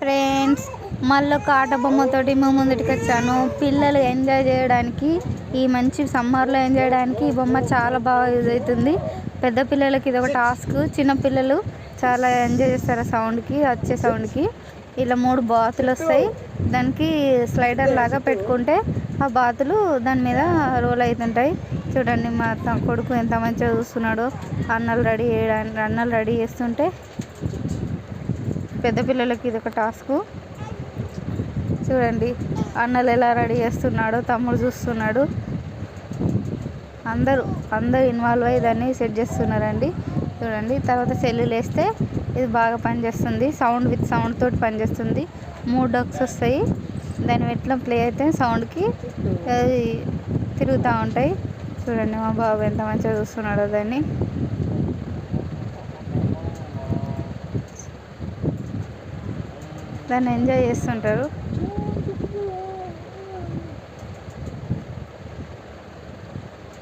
Friends, మళ్ళీ ఒక ఆట బొమ్మతోటి మేము ముందుకు వచ్చాను. పిల్లలు ఎంజాయ్ చేయడానికి, ఈ మంచి సమ్మర్లో ఎంజాయ్ చేయడానికి ఈ బొమ్మ చాలా బాగా యూజ్ అవుతుంది. పెద్ద పిల్లలకి ఇది ఒక టాస్క్. చిన్న పిల్లలు చాలా ఎంజాయ్ చేస్తారు సౌండ్కి, వచ్చే సౌండ్కి. ఇలా 3 బాతులు వస్తాయి. దానికి స్లైడర్ లాగా పెట్టుకుంటే ఆ బాతులు దాని మీద రోల్ అవుతుంటాయి. చూడండి మా కొడుకు ఎంత మంచిగా చూస్తున్నాడో. అన్నలు రెడీ చేస్తుంటే పెద్ద పిల్లలకి ఇది ఒక టాస్క్. చూడండి అన్నలు ఎలా రెడీ చేస్తున్నాడో, తమ్ముడు చూస్తున్నాడు. అందరూ ఇన్వాల్వ్ అయ్యి దాన్ని సెట్ చేస్తున్నారండి. చూడండి తర్వాత సెల్లులు వేస్తే ఇది బాగా పనిచేస్తుంది. విత్ సౌండ్ తోటి పనిచేస్తుంది. 3 డక్స్ వస్తాయి. దాన్ని ఎట్లా ప్లే అయితే సౌండ్కి అది తిరుగుతూ ఉంటాయి. చూడండి మా బాబు ఎంత మంచిగా చూస్తున్నాడో దాన్ని. ఎంజాయ్ చేస్తుంటారు.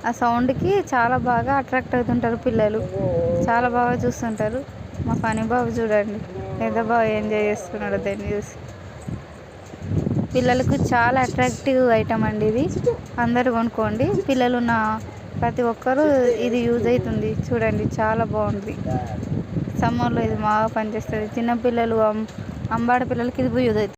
ఆ సౌండ్కి చాలా బాగా అట్రాక్ట్ అవుతుంటారు పిల్లలు. చాలా బాగా చూస్తుంటారు. మా ఫనీ బాబు చూడండి ఎంత బాగా ఎంజాయ్ చేస్తున్నాడు దాన్ని చూసి. పిల్లలకు చాలా అట్రాక్టివ్ ఐటమ్ అండి ఇది. అందరూ కొనుక్కోండి. పిల్లలు ఉన్న ప్రతి ఒక్కరూ ఇది యూజ్ అవుతుంది. చూడండి చాలా బాగుంది. సమ్మర్లో ఇది బాగా పనిచేస్తుంది. చిన్నపిల్లలు, అంబాడ పిల్లలకి ఇది యూజ్ అవుతుంది.